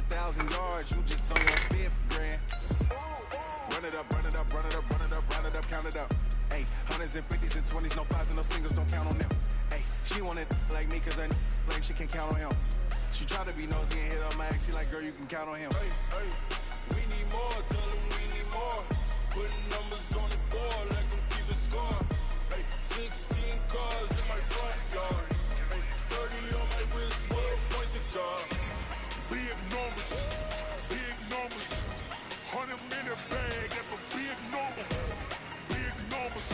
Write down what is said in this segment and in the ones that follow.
1,000 yards, you just on your fifth grand. Run it up, run it up, run it up, run it up, run it up, count it up. Hey, hundreds and fifties and 20s, no fives and no singles, don't count on them. Hey, she wanted like me cause I like she can't count on him. She tried to be nosy and hit up my ex, she like, girl, you can count on him. Hey, hey, we need more, tell them we need more. Putting numbers on the board like I'm keeping score. Hey, 16 cars in my front yard. Hey, 30 on my wrist, what a point to guard. Big numbers, 100 minute bag, that's a big number. Big numbers.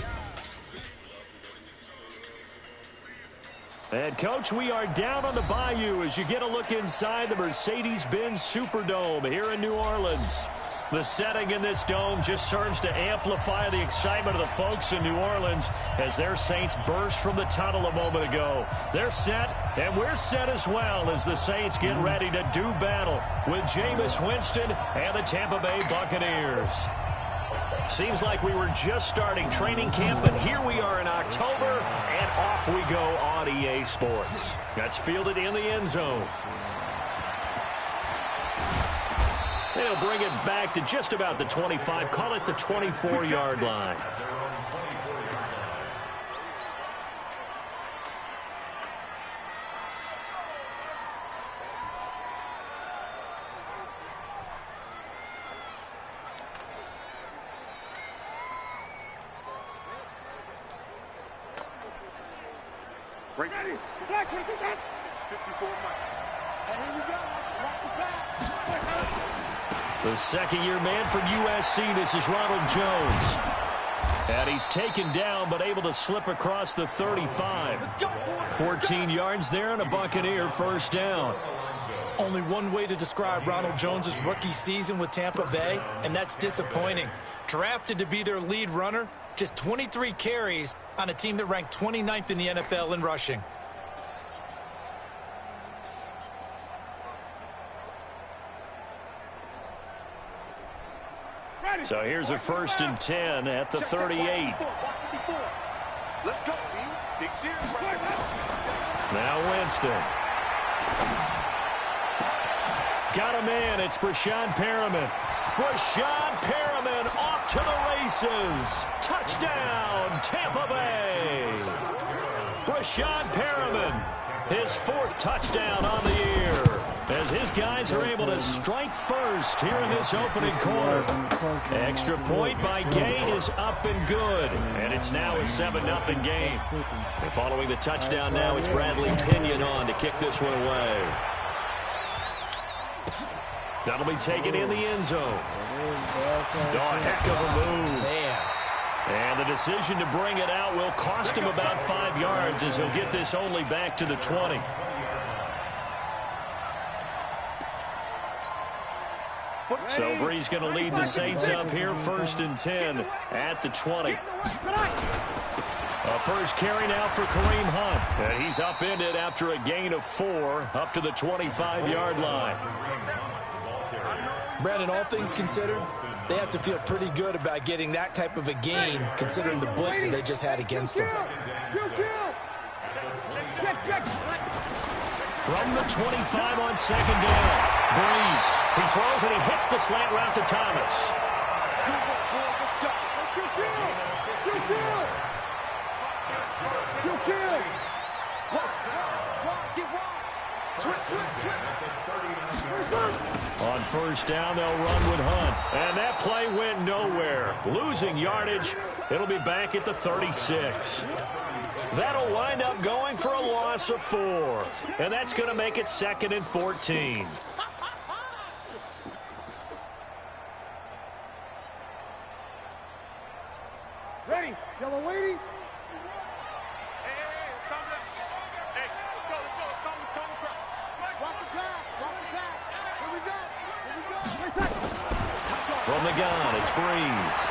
And, Coach, we are down on the bayou as you get a look inside the Mercedes-Benz Superdome here in New Orleans. The setting in this dome just serves to amplify the excitement of the folks in New Orleans as their Saints burst from the tunnel a moment ago. They're set, and we're set as well as the Saints get ready to do battle with Jameis Winston and the Tampa Bay Buccaneers. Seems like we were just starting training camp, but here we are in October, and off we go on EA Sports. That's fielded in the end zone. They'll bring it back to just about the 25, call it the 24-yard line. Ready. 54 miles. And here we go. Watch the pass. The second-year man from USC, this is Ronald Jones. And he's taken down, but able to slip across the 35. 14 yards there and a Buccaneer first down. Only one way to describe Ronald Jones' rookie season with Tampa Bay, and that's disappointing. Drafted to be their lead runner, just 23 carries on a team that ranked 29th in the NFL in rushing. So here's a 1st and 10 at the 38. Let's go, team. Big series right now. Now Winston. Got a man. It's Brashad Perriman. Brashad Perriman off to the races. Touchdown, Tampa Bay. Brashad Perriman, his 4th touchdown on the year, as his guys are able to strike first here in this opening quarter. Extra point by Gain is up and good, and it's now a 7-0 game. And following the touchdown now, it's Bradley Pinion on to kick this one away. That'll be taken in the end zone. Oh, heck of a move. Man. And the decision to bring it out will cost him about 5 yards as he'll get this only back to the 20. So Bree's going to lead the Saints up here, 1st and 10 at the 20. A first carry now for Kareem Hunt. And he's upended after a gain of 4 up to the 25-yard line. Brandon, all things considered, they have to feel pretty good about getting that type of a gain, considering the blitz that they just had against them. From the 25 on 2nd down, Breeze. He throws and he hits the slant route to Thomas. On 1st down, they'll run with Hunt. And that play went nowhere. Losing yardage. It'll be back at the 36. That'll wind up going for a loss of 4. And that's going to make it 2nd and 14. Ready. Yellow lady. From the gun, it's Breeze.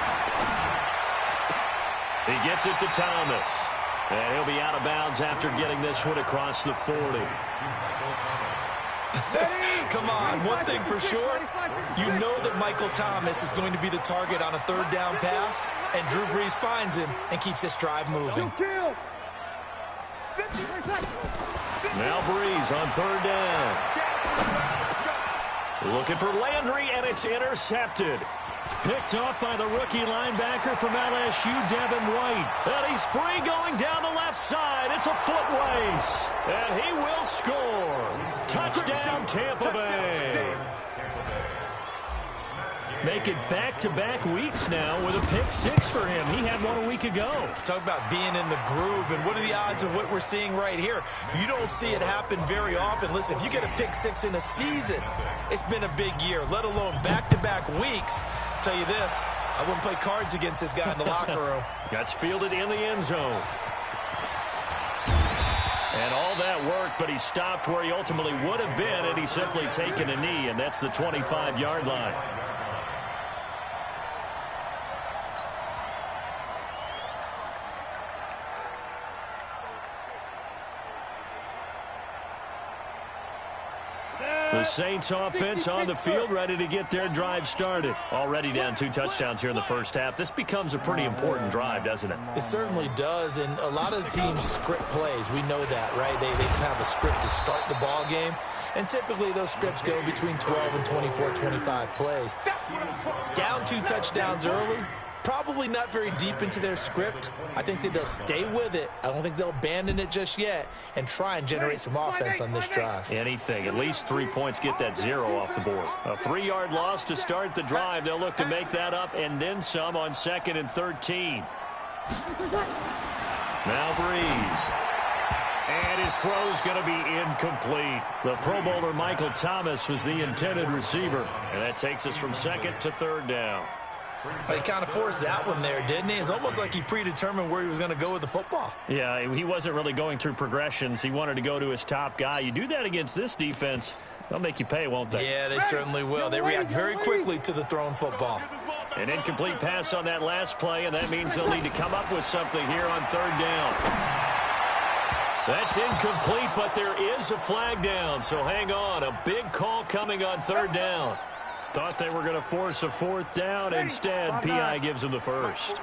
He gets it to Thomas. And he'll be out of bounds after getting this one across the 40. Come on, one thing for sure, you know that Michael Thomas is going to be the target on a 3rd down pass, and Drew Brees finds him and keeps this drive moving. Now Breeze on 3rd down. Looking for Landry, and it's intercepted. Picked off by the rookie linebacker from LSU, Devin White. And he's free going down the left side. It's a foot race. And he will score. Touchdown, Tampa Bay. Make it back-to-back weeks now with a pick six for him. He had one a week ago. Talk about being in the groove, and what are the odds of what we're seeing right here? You don't see it happen very often. Listen, if you get a pick six in a season, it's been a big year, let alone back-to-back weeks. I'll tell you this, I wouldn't play cards against this guy in the locker room. Gets fielded in the end zone. And all that work, but he stopped where he ultimately would have been, and he's simply taken a knee, and that's the 25-yard line. The Saints offense on the field, ready to get their drive started. Already down 2 touchdowns here in the first half. This becomes a pretty important drive, doesn't it? It certainly does, and a lot of the teams script plays. We know that, right? They have a script to start the ball game, and typically those scripts go between 12 and 24, 25 plays. Down 2 touchdowns early, probably not very deep into their script. I think that they'll stay with it. I don't think they'll abandon it just yet and try and generate some offense on this drive. Anything. At least 3 points, get that 0 off the board. A 3-yard loss to start the drive. They'll look to make that up and then some on 2nd and 13. Now Breeze. And his throw's going to be incomplete. The Pro Bowler Michael Thomas was the intended receiver. And that takes us from 2nd to 3rd down. He kind of forced that one there, didn't he? It's almost like he predetermined where he was going to go with the football. Yeah, he wasn't really going through progressions. He wanted to go to his top guy. You do that against this defense, they'll make you pay, won't they? Yeah, they certainly will. They react very quickly to the thrown football. An incomplete pass on that last play, and that means they'll need to come up with something here on 3rd down. That's incomplete, but there is a flag down, so hang on. A big call coming on 3rd down. Thought they were going to force a 4th down. Instead, P.I. gives them the first.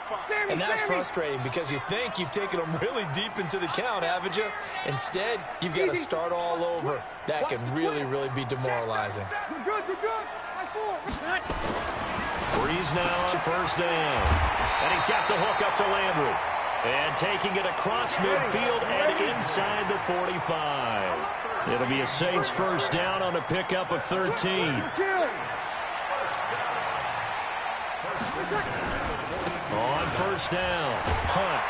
And that's frustrating because you think you've taken them really deep into the count, haven't you? Instead, you've got to start all over. That can really, really be demoralizing. Breeze now on 1st down. And he's got the hook up to Landry. And taking it across midfield and inside the 45. It'll be a Saints 1st down on a pickup of 13. On 1st down, Hunt.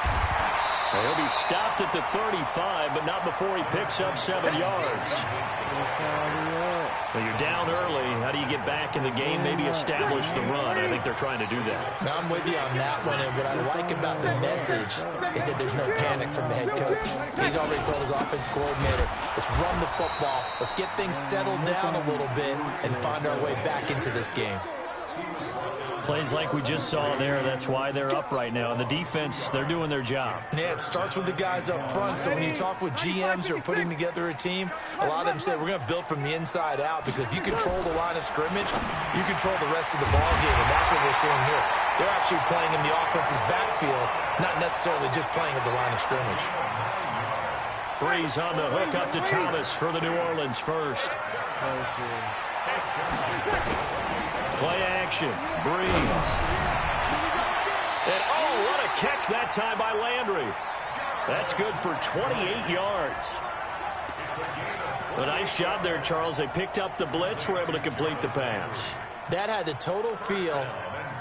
He'll be stopped at the 35, but not before he picks up 7 yards. Well, you're down early. How do you get back in the game? Maybe establish the run. I think they're trying to do that. Now, I'm with you on that one, and what I like about the message is that there's no panic from the head coach. He's already told his offensive coordinator, let's run the football, let's get things settled down a little bit, and find our way back into this game. Plays like we just saw there, that's why they're up right now. And the defense, they're doing their job. Yeah, it starts with the guys up front. So when you talk with GMs who are putting together a team, a lot of them say we're going to build from the inside out, because if you control the line of scrimmage, you control the rest of the ball game, and that's what we're seeing here. They're actually playing in the offense's backfield, not necessarily just playing at the line of scrimmage. Breeze on the hook up to Thomas for the New Orleans 1st. Play action. Breeze. And oh, what a catch that time by Landry. That's good for 28 yards. A nice job there, Charles. They picked up the blitz, were able to complete the pass. That had the total feel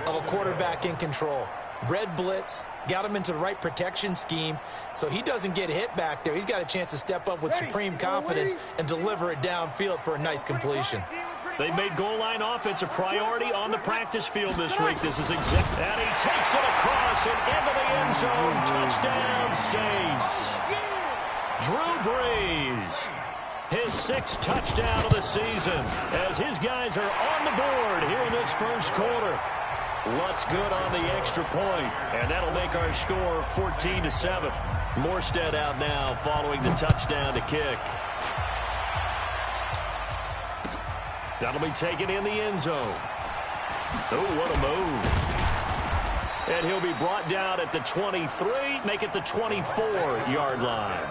of a quarterback in control. Red blitz, got him into the right protection scheme, so he doesn't get hit back there. He's got a chance to step up with supreme confidence and deliver it downfield for a nice completion. They've made goal line offense a priority on the practice field this week. This is exact. And he takes it across and into the end zone. Touchdown, Saints. Drew Brees. His 6th touchdown of the season as his guys are on the board here in this 1st quarter. What's good on the extra point, and that'll make our score 14-7. Morstead out now following the touchdown to kick. That'll be taken in the end zone. Oh, what a move. And he'll be brought down at the 23, make it the 24-yard line.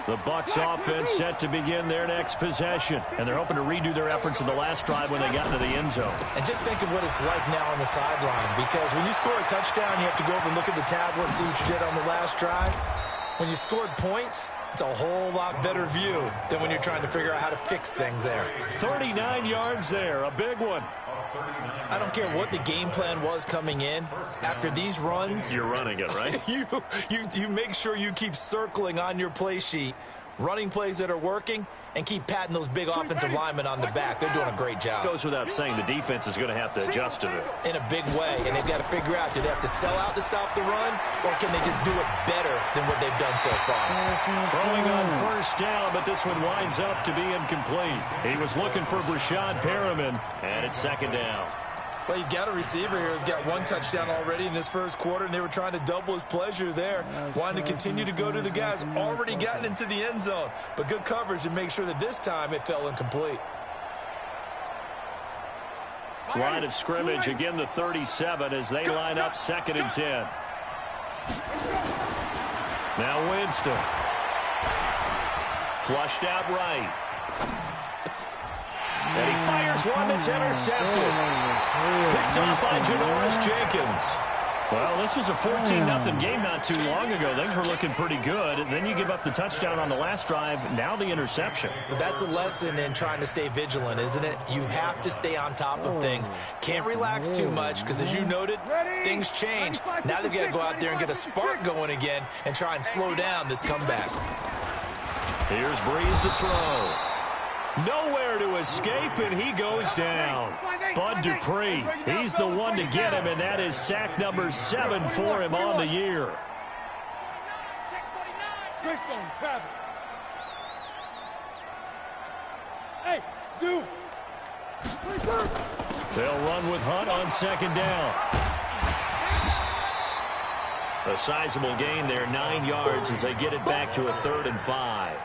The Bucs offense set to begin their next possession, and they're hoping to redo their efforts in the last drive when they got into the end zone. And just think of what it's like now on the sideline, because when you score a touchdown, you have to go over and look at the tablet and see what you did on the last drive. When you scored points, it's a whole lot better view than when you're trying to figure out how to fix things there. 39 yards there, a big one. I don't care what the game plan was coming in. After these runs, you're running it, right? you make sure you keep circling on your play sheet, running plays that are working, and keep patting those big offensive linemen on the back. They're doing a great job. Goes without saying, the defense is going to have to adjust to it. In a big way, and they've got to figure out, do they have to sell out to stop the run, or can they just do it better than what they've done so far? Throwing on first down, but this one winds up to be incomplete. He was looking for Brashad Perriman, and it's second down. Well, you've got a receiver here who's got one touchdown already in this first quarter, and they were trying to double his pleasure there, wanting to continue to go to the guys already gotten into the end zone. But good coverage to make sure that this time it fell incomplete. Line of scrimmage, again the 37 as they line up 2nd and 10. Now Winston. Flushed out right. And he fires one that's intercepted. Picked off by Janoris Jenkins. Well, this was a 14-0 game not too long ago. Things were looking pretty good. And then you give up the touchdown on the last drive. Now the interception. So that's a lesson in trying to stay vigilant, isn't it? You have to stay on top of things. Can't relax too much because, as you noted, things change. Now they've got to go out there and get a spark going again and try and slow down this comeback. Here's Breeze to throw. Nowhere to escape, and he goes down. Bud Dupree, he's the one to get him, and that is sack number 7 for him on the year. Hey, Zoo. They'll run with Hunt on 2nd down. A sizable gain there, 9 yards as they get it back to a 3rd and 5.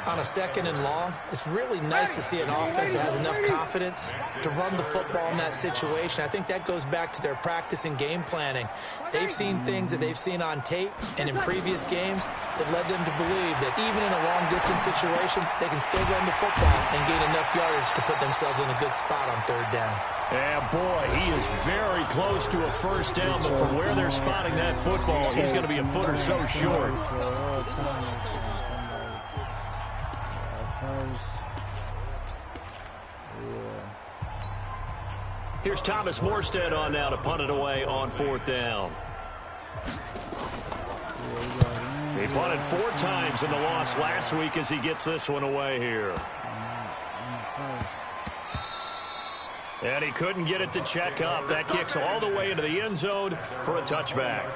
On a 2nd and long, it's really nice to see an offense that has enough confidence to run the football in that situation. I think that goes back to their practice and game planning. They've seen things that they've seen on tape and in previous games that led them to believe that even in a long-distance situation, they can still run the football and gain enough yardage to put themselves in a good spot on 3rd down. Yeah, boy, he is very close to a first down, but from where they're spotting that football, he's going to be a foot or so short. Here's Thomas Morstead on now to punt it away on 4th down. He punted 4 times in the loss last week as he gets this one away here. And he couldn't get it to check up. That kicks all the way into the end zone for a touchback.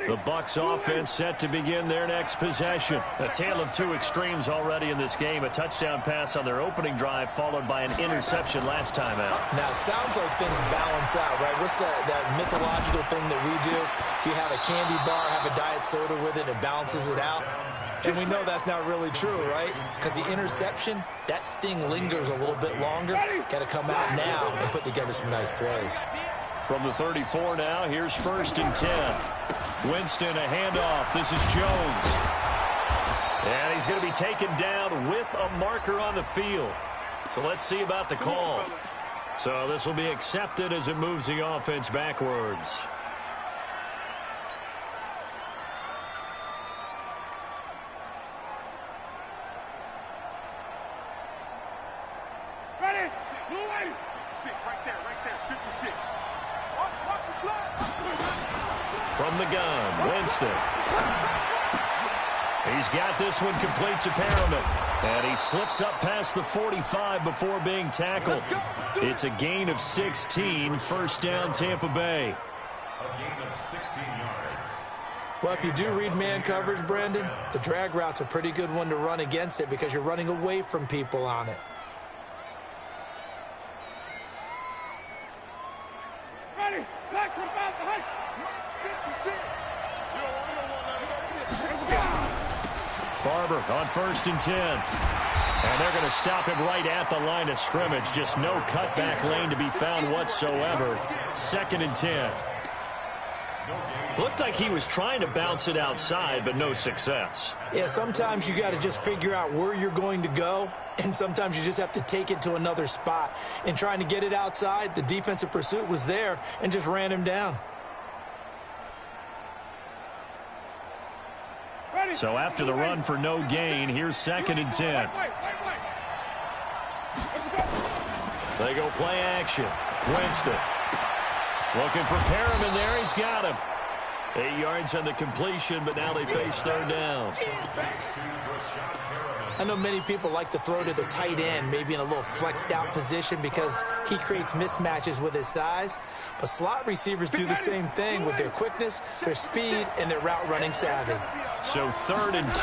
The Bucs offense set to begin their next possession. A tale of 2 extremes already in this game. A touchdown pass on their opening drive followed by an interception last time out. Now, it sounds like things balance out, right? What's that mythological thing that we do? If you have a candy bar, have a diet soda with it, it balances it out. And we know that's not really true, right? Because the interception, that sting lingers a little bit longer. Got to come out now and put together some nice plays. From the 34 now, here's 1st and 10. Winston, a handoff. This is Jones. And he's going to be taken down with a marker on the field. So let's see about the call. So this will be accepted as it moves the offense backwards. Ready? Blue lady. 6, right there, 56. Watch the play. From the gun, Winston. He's got this one complete to Perriman. And he slips up past the 45 before being tackled. It's a gain of 16, first down Tampa Bay. A gain of 16 yards. Well, if you do read man coverage, Brandon, the drag route's a pretty good one to run against it because you're running away from people on it. Ready? Back from about the height. 56. Barber on 1st and 10. And they're going to stop him right at the line of scrimmage. Just no cutback lane to be found whatsoever. 2nd and 10. Looked like he was trying to bounce it outside, but no success. Yeah, sometimes you got to just figure out where you're going to go, and sometimes you just have to take it to another spot. And trying to get it outside, the defensive pursuit was there and just ran him down. So after the run for no gain, here's 2nd and 10. They go play action. Winston looking for Perriman there. He's got him. 8 yards on the completion, but now they face 3rd down. I know many people like to throw to the tight end, maybe in a little flexed out position because he creates mismatches with his size. But slot receivers do the same thing with their quickness, their speed, and their route running savvy. So 3rd and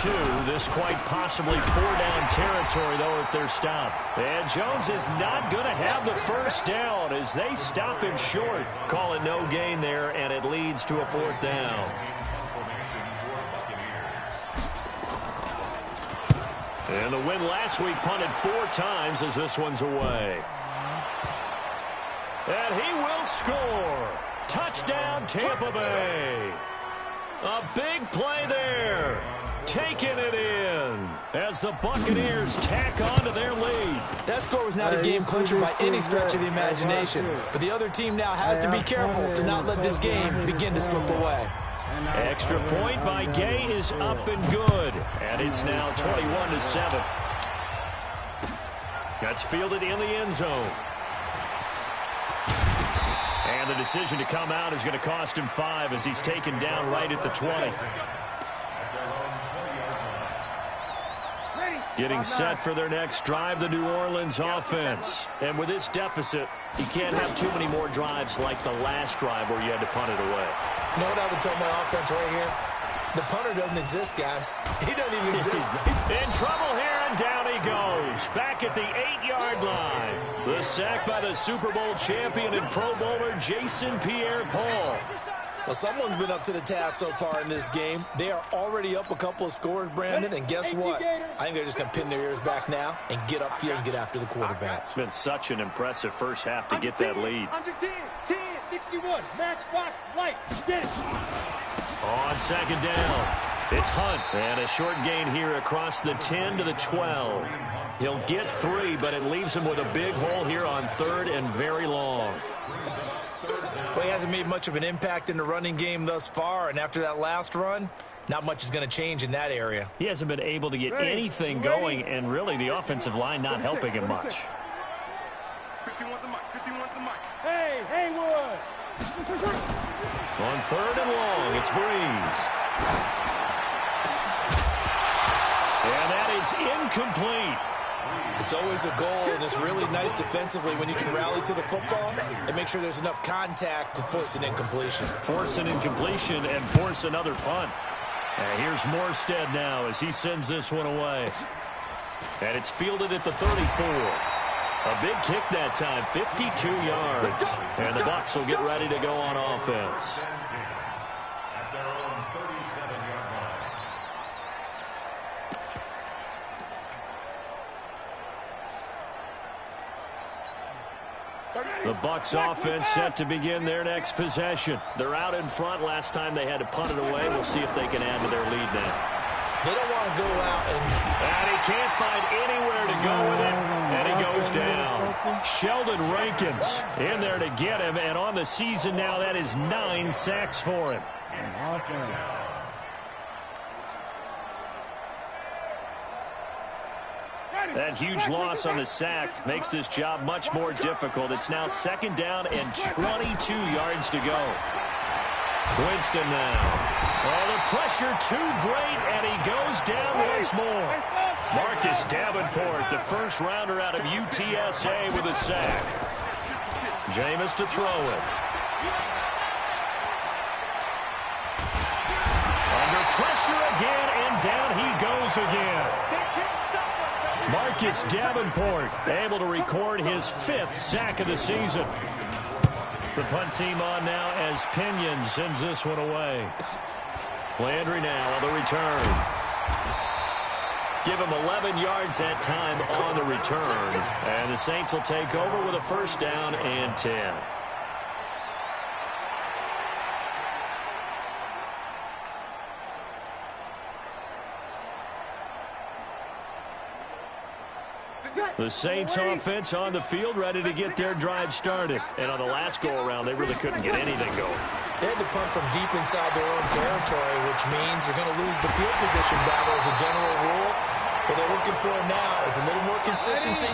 2, this quite possibly 4-down territory, though, if they're stopped. And Jones is not going to have the 1st down as they stop him short. Call it no gain there, and it leads to a 4th down. And the win last week punted 4 times as this one's away. And he will score. Touchdown, Tampa Bay. A big play there. Taking it in as the Buccaneers tack on to their lead. That score was not a game clincher by any stretch of the imagination. But the other team now has to be careful to not let this game begin to slip away. Extra point by Gay is up and good. And it's now 21-7. That's fielded in the end zone. And the decision to come out is going to cost him 5 as he's taken down right at the 20. Getting set for their next drive, the New Orleans offense. And with this deficit, you can't have too many more drives like the last drive where you had to punt it away. You know what I would tell my offense right here? The punter doesn't exist, guys. He doesn't even exist. In trouble here, and down he goes. Back at the 8-yard line. The sack by the Super Bowl champion and Pro Bowler Jason Pierre-Paul. Well, someone's been up to the task so far in this game. They are already up a couple of scores, Brandon, and guess what? I think they're just going to pin their ears back now and get upfield and get after the quarterback. It's been such an impressive first half to get that lead. Under 10, 61, matchbox, light, get it. On 2nd down, it's Hunt. And a short gain here across the 10 to the 12. He'll get 3, but it leaves him with a big hole here on 3rd and very long. Well, he hasn't made much of an impact in the running game thus far, and after that last run, not much is going to change in that area. He hasn't been able to get anything going, and really the offensive line not helping him much. 51 the mic, 51 the mic. Hey, Haywood! On 3rd and long, it's Breeze. And that is incomplete. It's always a goal, and it's really nice defensively when you can rally to the football and make sure there's enough contact to force an incompletion. Force an incompletion and force another punt. And here's Morstead now as he sends this one away. And it's fielded at the 34. A big kick that time, 52 yards. And the Bucs will get ready to go on offense. At their own 37-yard line. The Bucs offense set to begin their next possession. They're out in front. Last time they had to punt it away. We'll see if they can add to their lead now. They don't want to go out And he can't find anywhere to go with it. And he goes down. Sheldon Rankins in there to get him. And on the season now, that is 9 sacks for him. That huge loss on the sack makes this job much more difficult. It's now 2nd down and 22 yards to go. Winston now. Oh, the pressure too great, and he goes down once more. Marcus Davenport, the first rounder out of UTSA with a sack. Jameis to throw it. Under pressure again, and down he goes again. Marcus Davenport able to record his 5th sack of the season. The punt team on now as Pinion sends this one away. Landry now on the return. Give him 11 yards that time on the return. And the Saints will take over with a 1st down and 10. The Saints offense on the field, ready to get their drive started. And on the last go-around, they really couldn't get anything going. They had to punt from deep inside their own territory, which means you're going to lose the field position battle as a general rule. What they're looking for now is a little more consistency,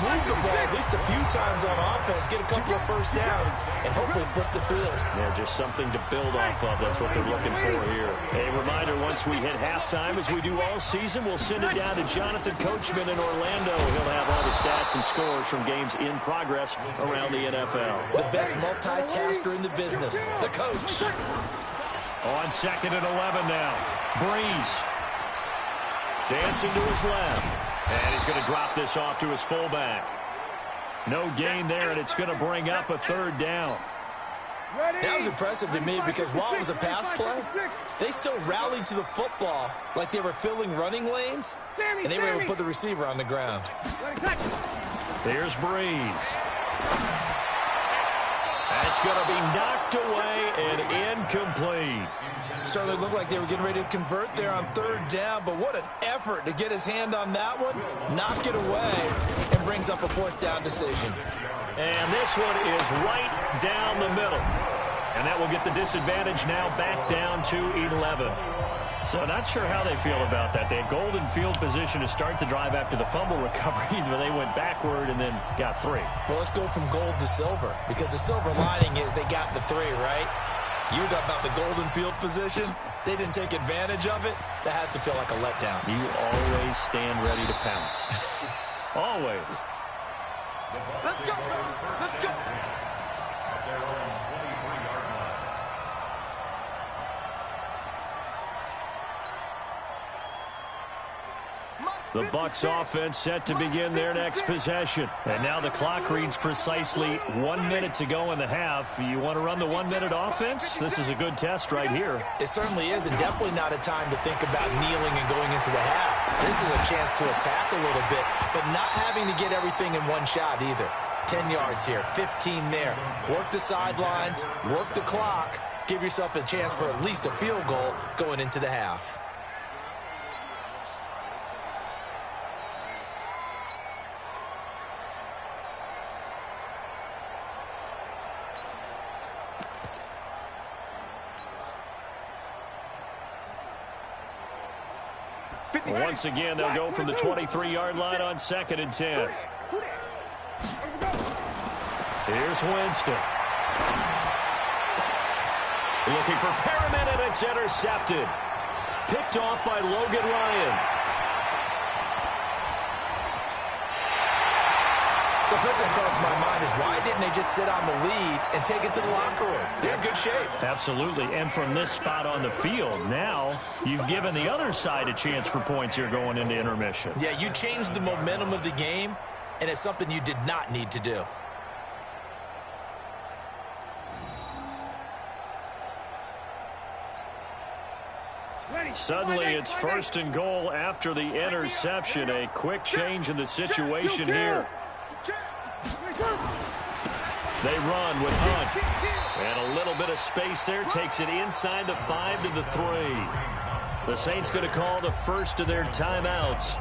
move the ball at least a few times on offense, get a couple of first downs, and hopefully flip the field. Yeah, just something to build off of. That's what they're looking for here. A reminder, once we hit halftime, as we do all season, we'll send it down to Jonathan Coachman in Orlando. He'll have all the stats and scores from games in progress around the NFL. The best multitasker in the business, the coach. On 2nd and 11 now. Breeze. Dancing to his left. And he's going to drop this off to his fullback. No gain there, and it's going to bring up a 3rd down. That was impressive to me because while it was a pass play, they still rallied to the football like they were filling running lanes, and they were able to put the receiver on the ground. Here's Breeze. That's going to be knocked away and incomplete. Certainly looked like they were getting ready to convert there on 3rd down, but what an effort to get his hand on that one, knock it away, and brings up a 4th down decision. And this one is right down the middle. And that will get the disadvantage now back down to 11. So not sure how they feel about that. They had golden field position to start the drive after the fumble recovery, but they went backward and then got 3. Well, let's go from gold to silver, because the silver lining is they got the 3, right? You were talking about the golden field position. They didn't take advantage of it. That has to feel like a letdown. You always stand ready to pounce. Always. Let's go. Let's go. Their own 23-yard line. The Bucs offense set to begin their next possession. And now the clock reads precisely 1 minute to go in the half. You want to run the 1 minute offense? This is a good test right here. It certainly is, and definitely not a time to think about kneeling and going into the half. This is a chance to attack a little bit, but not having to get everything in one shot either. 10 yards here, 15 there. Work the sidelines, work the clock, give yourself a chance for at least a field goal going into the half. Once again, they'll go from the 23-yard line on 2nd and 10. Here's Winston. Looking for Perriman, and it's intercepted. Picked off by Logan Ryan. So first thing across my mind is why didn't they just sit on the lead and take it to the locker room? They're in good shape. Absolutely. And from this spot on the field, now you've given the other side a chance for points here going into intermission. Yeah, you changed the momentum of the game, and it's something you did not need to do. Suddenly it's 1st and goal after the interception. A quick change in the situation here. They run with Hunt. And a little bit of space there. Takes it inside the 5 to the 3. The Saints going to call the first of their timeouts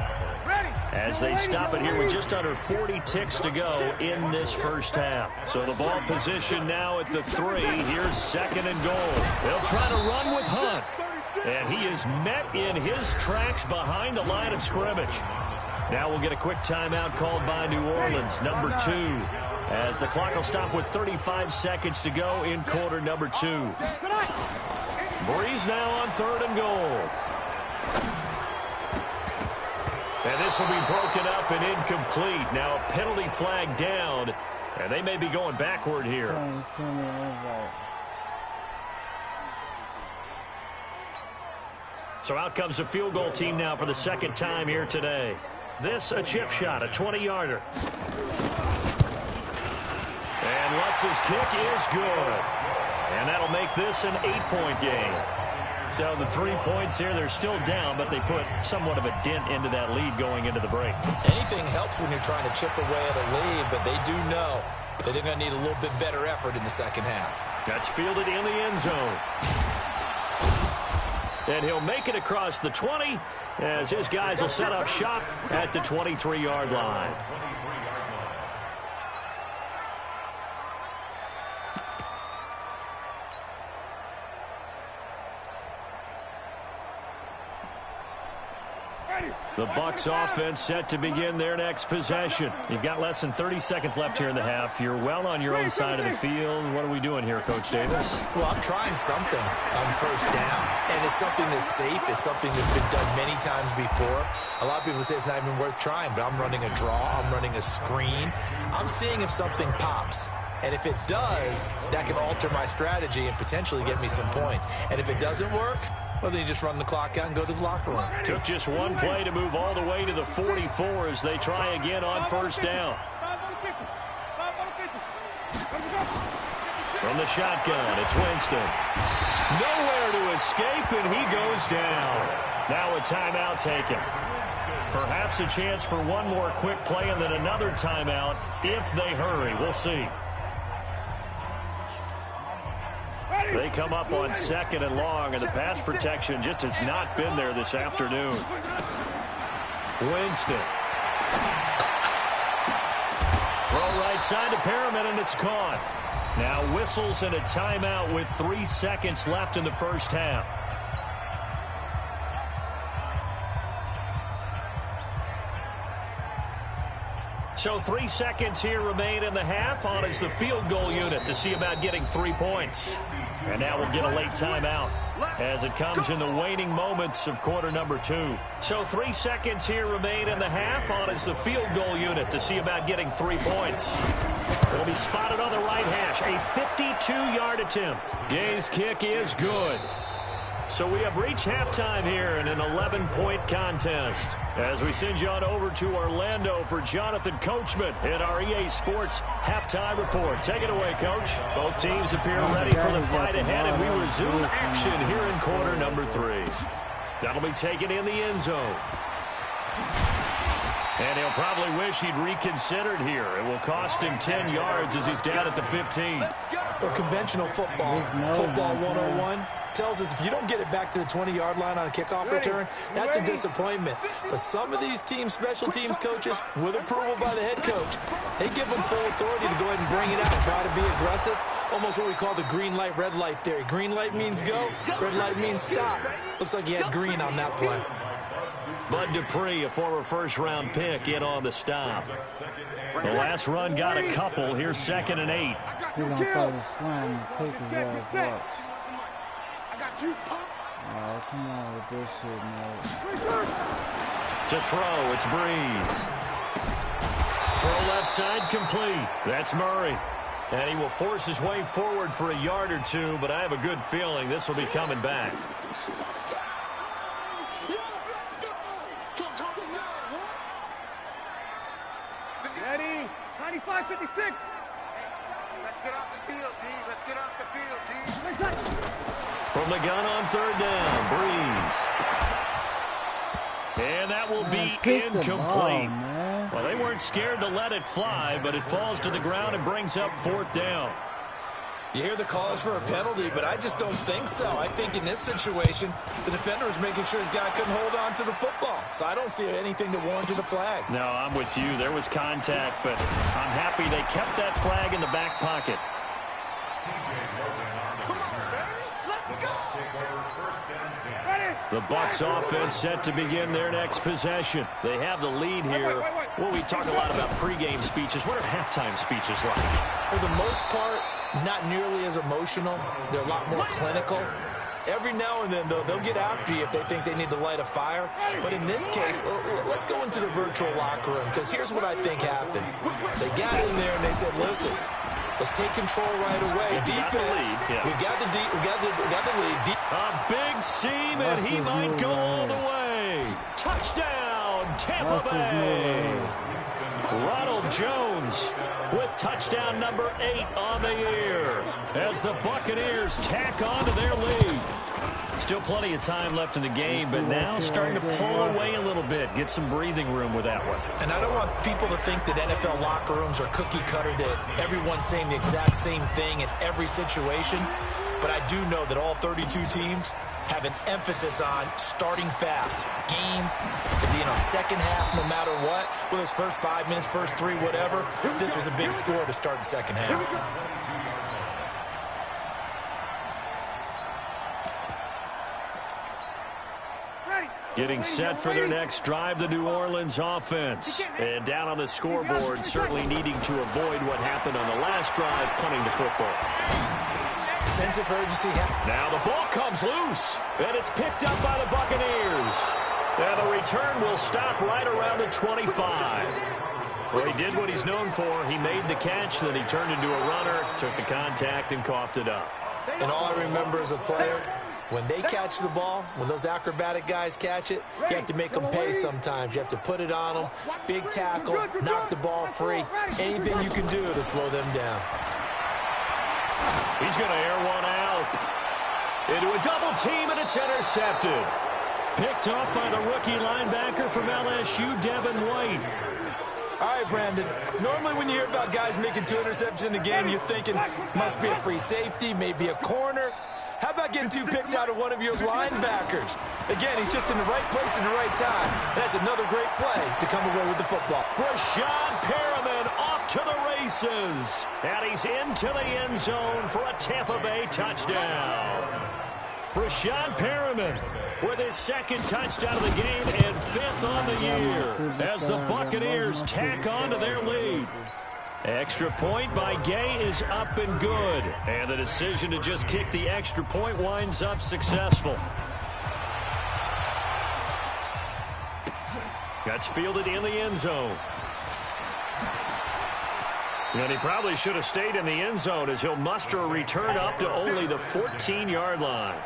as they stop it here with just under 40 ticks to go in this first half. So the ball position now at the 3. Here's 2nd and goal. They'll try to run with Hunt. And he is met in his tracks behind the line of scrimmage. Now we'll get a quick timeout called by New Orleans, number 2. As the clock will stop with 35 seconds to go in quarter number 2. Breeze now on 3rd and goal. And this will be broken up and incomplete. Now a penalty flag down, and they may be going backward here. So out comes the field goal team now for the 2nd time here today. This a chip shot, a 20-yarder. And Lutz's kick is good. And that'll make this an 8-point game. So the 3 points here, they're still down, but they put somewhat of a dent into that lead going into the break. Anything helps when you're trying to chip away at a lead, but they do know that they're going to need a little bit better effort in the second half. That's fielded in the end zone. And he'll make it across the 20 as his guys will set up shop at the 23-yard line. The Bucs offense set to begin their next possession. You've got less than 30 seconds left here in the half. You're well on your own side of the field. What are we doing here, Coach Davis? Well, I'm trying something on first down, and it's something that's safe. It's something that's been done many times before. A lot of people say it's not even worth trying, but I'm running a draw. I'm running a screen. I'm seeing if something pops. And if it does, that can alter my strategy and potentially get me some points. And if it doesn't work, well, then you just run the clock out and go to the locker room. Took just one play to move all the way to the 44 as they try again on first down. From the shotgun, it's Winston. Nowhere to escape, and he goes down. Now a timeout taken. Perhaps a chance for one more quick play and then another timeout if they hurry. We'll see. They come up on 2nd and long, and the pass protection just has not been there this afternoon. Winston. Throw right side to Perriman, and it's caught. Now whistles and a timeout with 3 seconds left in the first half. So 3 seconds here remain in the half. On is the field goal unit to see about getting 3 points. And now we'll get a late timeout as it comes in the waning moments of quarter number 2. So 3 seconds here remain in the half. On is the field goal unit to see about getting 3 points. It'll be spotted on the right hash. A 52-yard attempt. Gay's kick is good. So we have reached halftime here in an 11-point contest. As we send you on over to Orlando for Jonathan Coachman in our EA Sports Halftime Report. Take it away, Coach. Both teams appear ready for the fight ahead, and we resume action here in quarter number 3. That'll be taken in the end zone. And he'll probably wish he'd reconsidered here. It will cost him 10 yards as he's down at the 15. Well, conventional football 101, tells us if you don't get it back to the 20-yard line on a kickoff return, that's a disappointment. But some of these teams, special teams coaches, with approval by the head coach, they give them full authority to go ahead and bring it out and try to be aggressive. Almost what we call the green light, red light theory. Green light means go, red light means stop. Looks like he had green on that play. Bud Dupree, a former first-round pick, in on the stop. The last run got a couple. Here's 2nd and 8. He's going to try to slam the pick his ass up. Oh, come on with this shit, man. To throw, it's Breeze. Throw left side complete. That's Murray. And he will force his way forward for a yard or two, but I have a good feeling this will be coming back. Ready? 95-56. Let's get off the field, D. Let's get off the field, D. From the gun on 3rd down, Breeze. And that will be incomplete. Well, they weren't scared to let it fly, but it falls to the ground and brings up 4th down. You hear the calls for a penalty, but I just don't think so. I think in this situation, the defender was making sure his guy couldn't hold on to the football. So I don't see anything to warrant the flag. No, I'm with you. There was contact, but I'm happy they kept that flag in the back pocket. The Bucs offense set to begin their next possession. They have the lead here. Well, we talk a lot about pregame speeches. What are halftime speeches like? For the most part, not nearly as emotional. They're a lot more clinical. Every now and then, though, they'll get after you if they think they need to light a fire. But in this case, let's go into the virtual locker room, because here's what I think happened. They got in there and they said, listen, let's take control right away. Defense, we got the lead. A big seam, and he might go all the way. Touchdown, Tampa Bay. Ronald Jones with touchdown number 8 on the year as the Buccaneers tack on to their lead. Still plenty of time left in the game, but now starting to pull away a little bit, get some breathing room with that one. And I don't want people to think that NFL locker rooms are cookie cutter, that everyone's saying the exact same thing in every situation. But I do know that all 32 teams have an emphasis on starting fast. Game, second half, no matter what. Well, his first 5 minutes, first 3, whatever. This was a big score to start the second half. Getting set for their next drive, the New Orleans offense. And down on the scoreboard, certainly needing to avoid what happened on the last drive, punting the football. Sense of urgency. Now the ball comes loose, and it's picked up by the Buccaneers. And the return will stop right around the 25. Well, he did what he's known for. He made the catch, then he turned into a runner, took the contact, and coughed it up. And all I remember as a player, when they catch the ball, when those acrobatic guys catch it, you have to make them pay sometimes. You have to put it on them, big tackle, knock the ball free, anything you can do to slow them down. He's going to air one out. Into a double team, and it's intercepted. Picked off by the rookie linebacker from LSU, Devin White. All right, Brandon. Normally when you hear about guys making 2 interceptions in a game, you're thinking must be a free safety, maybe a corner. How about getting 2 picks out of one of your linebackers? Again, he's just in the right place at the right time. That's another great play to come away with the football. Rashad Perriman off to the races. And he's into the end zone for a Tampa Bay touchdown. Rashad Perriman with his 2nd touchdown of the game and 5th on the year as the Buccaneers tack on to their lead. Extra point by Gay is up and good. And the decision to just kick the extra point winds up successful. That's fielded in the end zone. And he probably should have stayed in the end zone as he'll muster a return up to only the 14-yard line.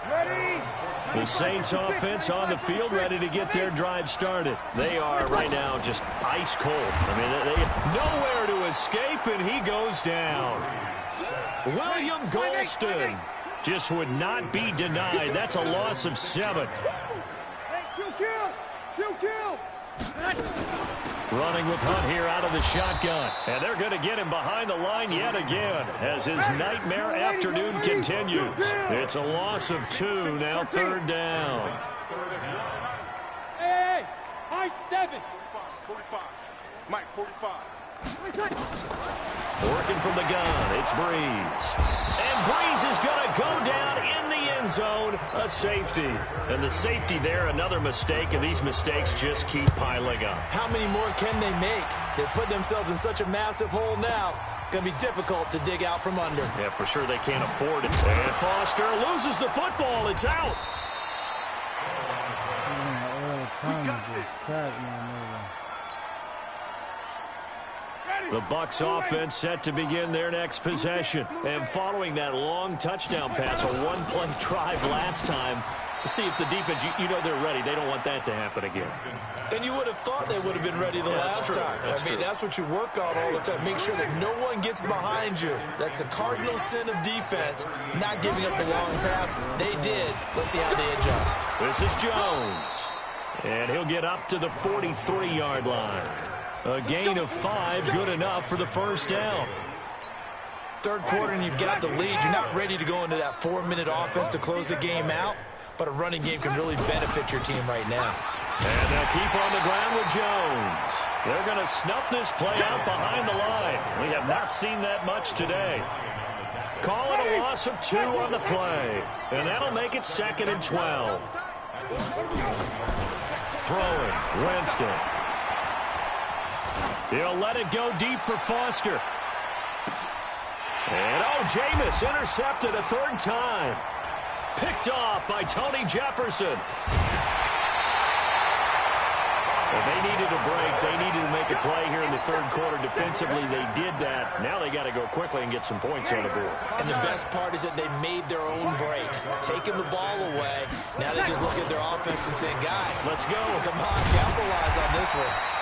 The Saints offense on the field ready to get their drive started. They are right now just ice cold. I mean, they nowhere to escape, and he goes down. William Golston just would not be denied. That's a loss of 7. Running with Hunt here out of the shotgun. And they're going to get him behind the line yet again as his nightmare afternoon continues. It's a loss of 2, now 3rd down. Hey, high 7. 45. Mike, 45. Working from the gun, it's Breeze. And Breeze is going to go down in the end zone, a safety. And the safety there, another mistake, and these mistakes just keep piling up. How many more can they make? They put themselves in such a massive hole now. Going to be difficult to dig out from under. Yeah, for sure they can't afford it. And Foster loses the football. It's out. The Bucs offense set to begin their next possession. And following that long touchdown pass, a one-play drive last time, see if the defense, you know they're ready. They don't want that to happen again. And you would have thought they would have been ready the last time. That's what you work on all the time. Make sure that no one gets behind you. That's the cardinal sin of defense, not giving up the long pass. They did. Let's see how they adjust. This is Jones. And he'll get up to the 43-yard line. A gain of 5, good enough for the first down. Third quarter and you've got the lead. You're not ready to go into that 4-minute offense to close the game out, but a running game can really benefit your team right now. And they'll keep on the ground with Jones. They're going to snuff this play out behind the line. We have not seen that much today. Call it a loss of 2 on the play. And that'll make it 2nd and 12. Throwing, Winston. He'll let it go deep for Foster. And, Jameis intercepted a 3rd time. Picked off by Tony Jefferson. Well, they needed a break. They needed to make a play here in the 3rd quarter. Defensively, they did that. Now they got to go quickly and get some points on the board. And the best part is that they made their own break, taking the ball away. Now they just look at their offense and saying, guys, let's go. Come on, capitalize on this one.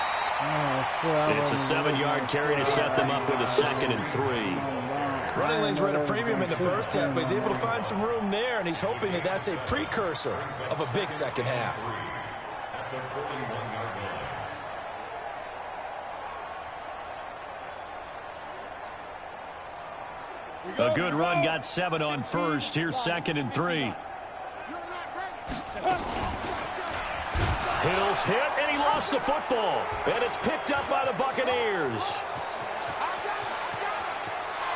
It's a 7-yard carry to set them up with a 2nd and 3. Running lanes were at a premium in the first half, but he's able to find some room there, and he's hoping that that's a precursor of a big second half. A good run got 7 on first. Here's 2nd and 3. Hittles hit, and he lost the football. And it's picked up by the Buccaneers.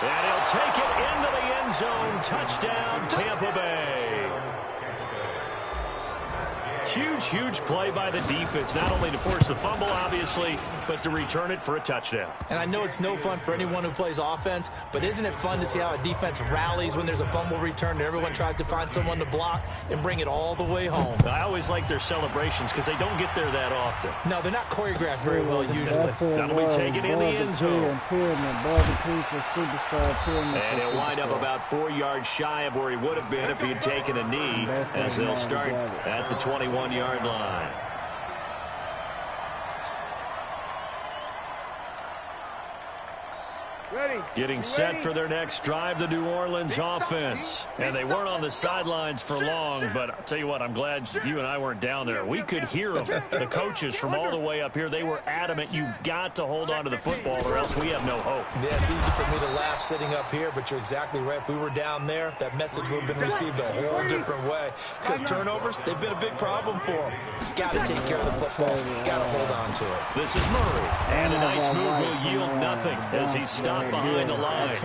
And he'll take it into the end zone. Touchdown, Tampa Bay. Huge, huge play by the defense, not only to force the fumble, obviously, but to return it for a touchdown. And I know it's no fun for anyone who plays offense, but isn't it fun to see how a defense rallies when there's a fumble return and everyone tries to find someone to block and bring it all the way home? I always like their celebrations because they don't get there that often. No, they're not choreographed very well usually. That'll be taken in the end zone. And he'll wind up about 4 yards shy of where he would have been if he had taken a knee, as they'll start at the 21-yard line. Getting set for their next drive, the New Orleans offense. And they weren't on the sidelines for long, but I'll tell you what, I'm glad you and I weren't down there. We could hear them, the coaches from all the way up here. They were adamant, you've got to hold on to the football or else we have no hope. Yeah, it's easy for me to laugh sitting up here, but you're exactly right. If we were down there, that message would have been received a whole different way. Because turnovers, they've been a big problem for them. Got to take care of the football. Got to hold on to it. This is Murray. And a nice move will yield nothing as he stopped behind the line.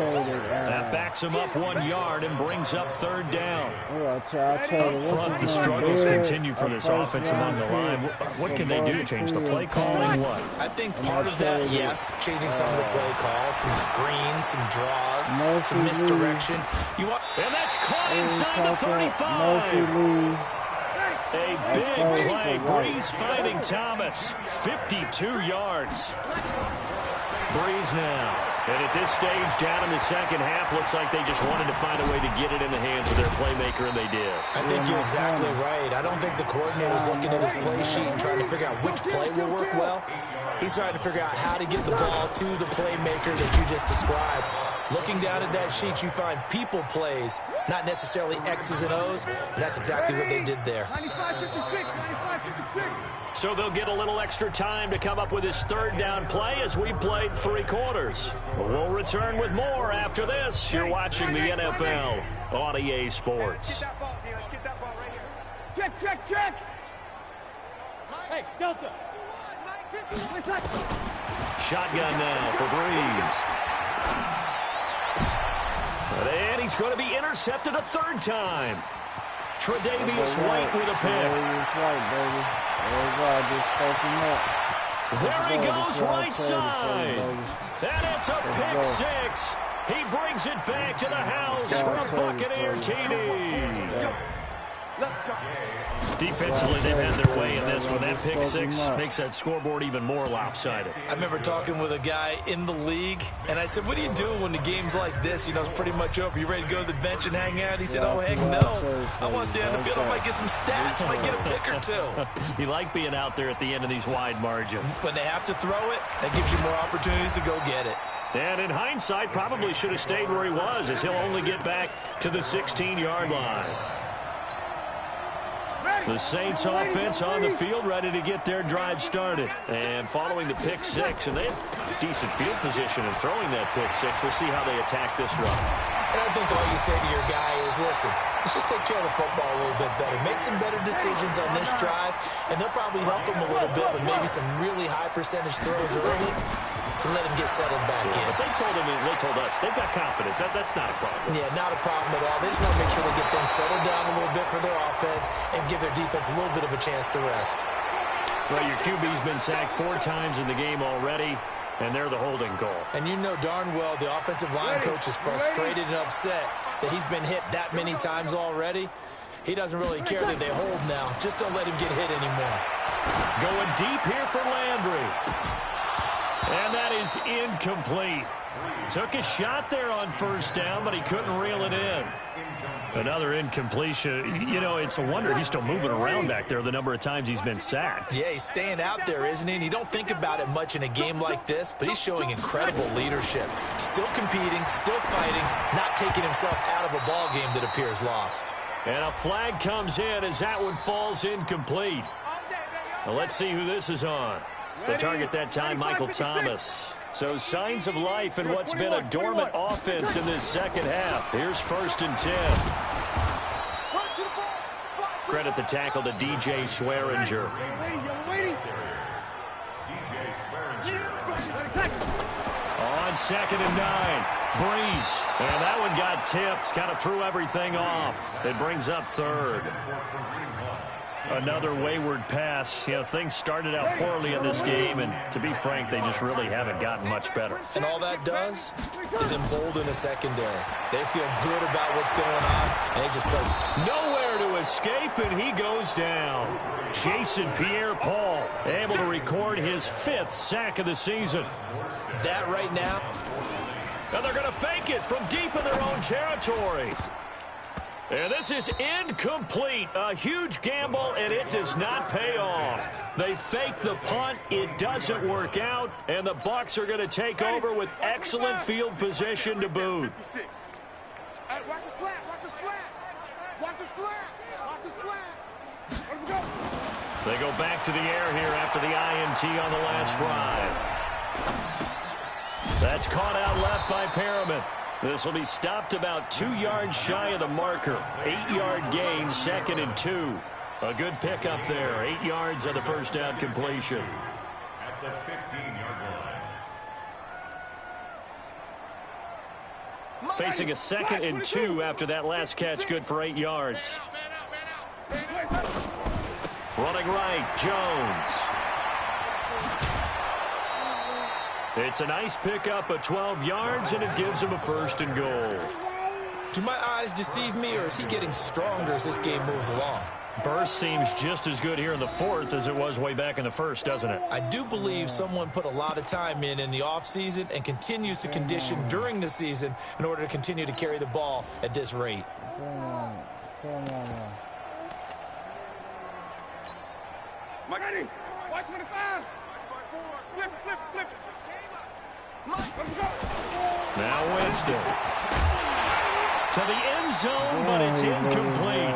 That backs him up 1 yard and brings up third down. Up front, the struggles continue for this offense among the line. What can they do? Change the play calling? What? I think part of that, yes, changing some of the play calls, some screens, some draws, some misdirection. And that's caught inside the 35. A big play. Breeze finding Thomas. 52 yards. Breeze now. And at this stage, down in the second half, looks like they just wanted to find a way to get it in the hands of their playmaker, and they did. I think you're exactly right. I don't think the coordinator's looking at his play sheet and trying to figure out which play will work well. He's trying to figure out how to get the ball to the playmaker that you just described. Looking down at that sheet, you find people plays, not necessarily X's and O's, and that's exactly what they did there. 95-56, 95-56. So they'll get a little extra time to come up with his third down play as we've played 3 quarters. We'll return with more after this. You're watching the NFL on EA Sports. Check, check, check. Hey, Delta. Shotgun now for Breeze. And he's going to be intercepted a third time. Tre'Davious White with a pick. There he goes, right side. And it's a pick 6. He brings it back to the house for a Buccaneer TD. Defensively, they've had their way in this one. That pick 6 makes that scoreboard even more lopsided. I remember talking with a guy in the league, and I said, what do you do when the game's like this? You know, it's pretty much over. You ready to go to the bench and hang out? He said, oh, heck no. I want to stay on the field. I might get some stats. Might get a pick or 2. You like being out there at the end of these wide margins. When they have to throw it, that gives you more opportunities to go get it. And in hindsight, probably should have stayed where he was, as he'll only get back to the 16-yard line. The Saints offense on the field, ready to get their drive started. And following the pick 6, and they have decent field position in throwing that pick 6. We'll see how they attack this run. And I think all you say to your guy is, listen, let's just take care of the football a little bit better. Make some better decisions on this drive, and they'll probably help him a little bit with maybe some really high percentage throws early to let him get settled back in. But they told us they've got confidence. That's not a problem. Yeah, not a problem at all. They just want to make sure they get things settled down a little bit for their offense and give their defense a little bit of a chance to rest. Well, your QB's been sacked 4 times in the game already, and they're the holding goal. And you know darn well the offensive line coach is frustrated and upset that he's been hit that many times already. He doesn't really care that they hold now. Just don't let him get hit anymore. Going deep here for Landry. And that is incomplete. Took a shot there on first down, but he couldn't reel it in. Another incompletion. You know, it's a wonder he's still moving around back there the number of times he's been sacked. Yeah, he's staying out there, isn't he? And you don't think about it much in a game like this, but he's showing incredible leadership. Still competing, still fighting, not taking himself out of a ball game that appears lost. And a flag comes in as that one falls incomplete. Well, let's see who this is on. The target that time, Michael Thomas. So signs of life in what's been a dormant offense in this second half. Here's 1st and 10. Credit the tackle to DJ Swearinger. On 2nd and 9, Breeze. And that one got tipped, kind of threw everything off. It brings up 3rd. Another wayward pass. You know, things started out poorly in this game, and to be frank, they just really haven't gotten much better. And all that does is embolden a secondary. They feel good about what's going on, and they just play. Nowhere to escape, and he goes down. Jason Pierre-Paul able to record his 5th sack of the season. That right now. And they're going to fake it from deep in their own territory. And this is incomplete. A huge gamble, and it does not pay off. They fake the punt. It doesn't work out, and the Bucs are going to take over with excellent field position to boot. Hey, watch the slap, watch the slap. Watch the slap, watch the slap. Let him go. They go back to the air here after the INT on the last drive. That's caught out left by Perriman. This will be stopped about 2 yards shy of the marker. 8-yard gain, 2nd and 2. A good pickup there. 8 yards on the first down completion. At the 15-yard line. Facing a 2nd and 2 after that last catch, good for 8 yards. Running right, Jones. It's a nice pickup of 12 yards, and it gives him a 1st and goal. Do my eyes deceive me, or is he getting stronger as this game moves along? Burst seems just as good here in the 4th as it was way back in the 1st, doesn't it? I do believe someone put a lot of time in the offseason and continues to condition during the season in order to continue to carry the ball at this rate. Mike, ready? White 25. Flip, flip, flip. Now Winston. To the end zone, but it's incomplete.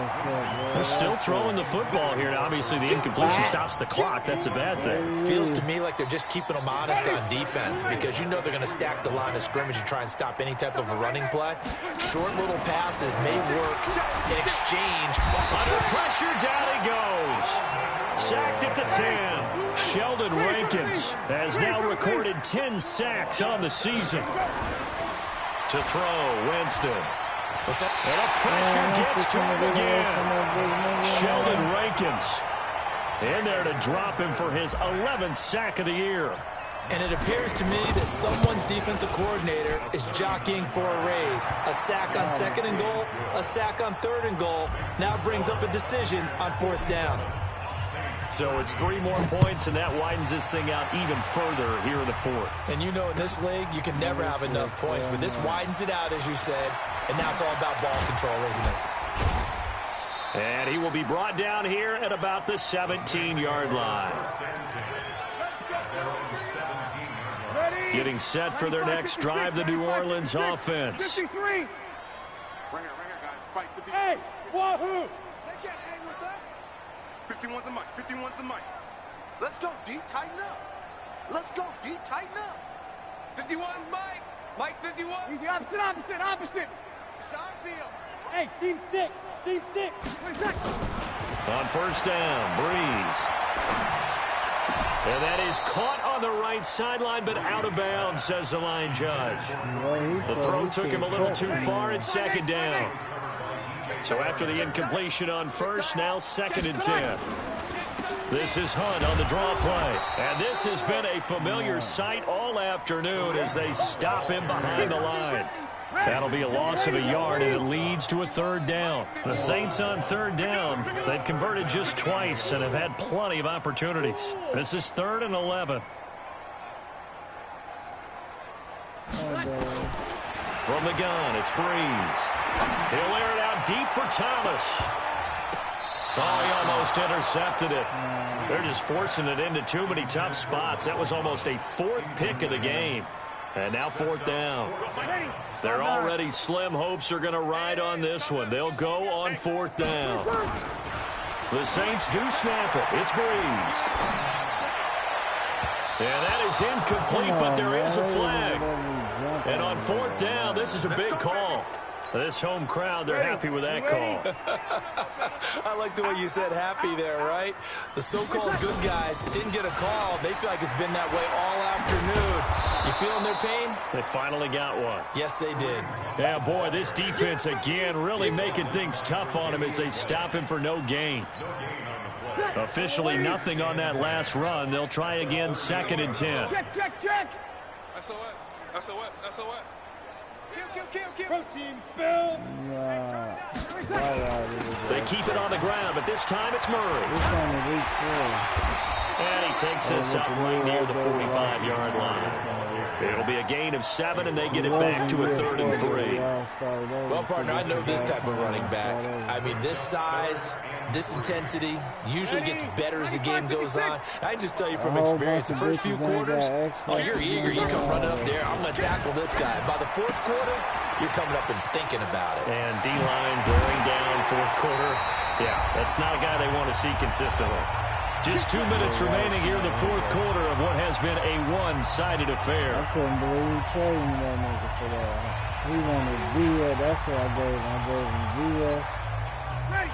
They're still throwing the football here. Now, obviously, the incompletion stops the clock. That's a bad thing. Feels to me like they're just keeping them honest on defense because you know they're going to stack the line of scrimmage and try and stop any type of a running play. Short little passes may work in exchange. Under pressure, down he goes. Sacked at the 10. Sheldon Rankins has now recorded 10 sacks on the season. To throw, Winston. And a pressure gets to him again. Sheldon Rankins in there to drop him for his 11th sack of the year. And it appears to me that someone's defensive coordinator is jockeying for a raise. A sack on 2nd and goal, a sack on 3rd and goal. Now brings up a decision on 4th down. So it's 3 more points, and that widens this thing out even further here in the 4th. And you know in this league, you can never have enough points, but this widens it out, as you said, and now it's all about ball control, isn't it? And he will be brought down here at about the 17-yard line. Getting set for their next drive, the New Orleans offense. 53. Right here, guys. Fight 50. Hey, wahoo! They can't hang with us. 51's the mic. 51's the mic. Let's go, D. Tighten up. Let's go, D. Tighten up. 51's Mike. Mike 51. Easy, opposite. Sean Field. Hey, seam 6. Seam 6. On 1st down, Breeze. And that is caught on the right sideline, but out of bounds, says the line judge. The throw took him a little too far. It's 2nd down. So after the incompletion on 1st, now 2nd and 10. This is Hunt on the draw play. And this has been a familiar sight all afternoon as they stop him behind the line. That'll be a loss of a yard, and it leads to a 3rd down. The Saints on 3rd down, they've converted just twice and have had plenty of opportunities. This is 3rd and 11. From the gun, it's Breeze. He'll air it out deep for Thomas. Oh, he almost intercepted it. They're just forcing it into too many tough spots. That was almost a 4th pick of the game. And now 4th down. Their already slim hopes are going to ride on this one. They'll go on 4th down. The Saints do snap it. It's Breeze. And that is incomplete, but there is a flag. And on 4th down, this is a big call. This home crowd, they're happy with that call. I like the way you said happy there, right? The so-called good guys didn't get a call. They feel like it's been that way all afternoon. You feeling their pain? They finally got one. Yes, they did. Yeah, boy, this defense again really making things tough on him as they stop him for no gain. Officially nothing on that last run. They'll try again, 2nd and 10. Check. SOS. Protein spill. They keep it on the ground, but this time it's Murray. And he takes us up right near the 45-yard line. It'll be a gain of 7, and they get it back to a 3rd and 3. Well, partner, I know this type of running back. I mean, this size, this intensity usually gets better as the game goes on. I just tell you from experience, the first few quarters, oh, you're eager. You come running up there. I'm going to tackle this guy. By the 4th quarter, you're coming up and thinking about it. And D-line bearing down 4th quarter. Yeah, that's not a guy they want to see consistently. Just 2 minutes remaining here in the 4th quarter of what has been a one-sided affair. I couldn't believe he traded that nigga for that. He wanted Villa. That's what I gave him. Villa.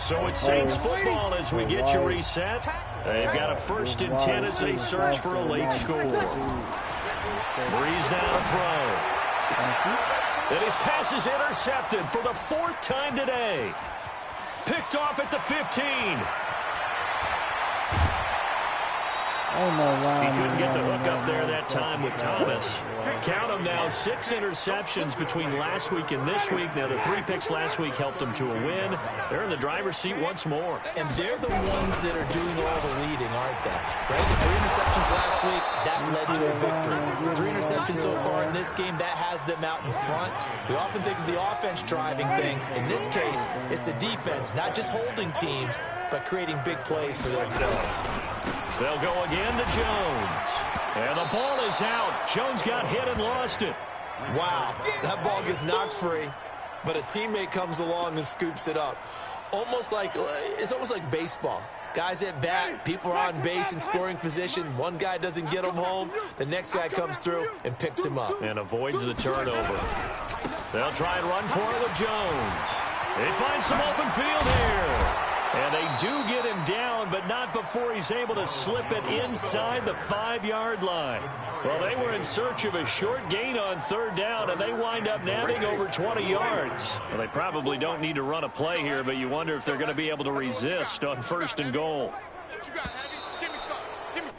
So it's Saints football as we get you reset. They've got a 1st and 10 as they search for a late score. Breeze now to throw. And his pass is intercepted for the 4th time today. Picked off at the 15. He couldn't get the hook up there that time with Thomas. Count them now, 6 interceptions between last week and this week. Now, the 3 picks last week helped them to a win. They're in the driver's seat once more. And they're the ones that are doing all the leading, aren't they? Right? The 3 interceptions last week, that led to a victory. 3 interceptions so far in this game, that has them out in front. We often think of the offense driving things. In this case, it's the defense, not just holding teams, but creating big plays for themselves. They'll go again to Jones. And the ball is out. Jones got hit and lost it. Wow, that ball gets knocked free, but a teammate comes along and scoops it up. It's almost like baseball. Guys at bat, people are on base in scoring position. One guy doesn't get him home. The next guy comes through and picks him up. And avoids the turnover. They'll try and run for it with Jones. They find some open field here. And they do get him down, but not before he's able to slip it inside the 5-yard line. Well, they were in search of a short gain on 3rd down, and they wind up nabbing over 20 yards. Well, they probably don't need to run a play here, but you wonder if they're going to be able to resist on 1st and goal. What you got, Aggie?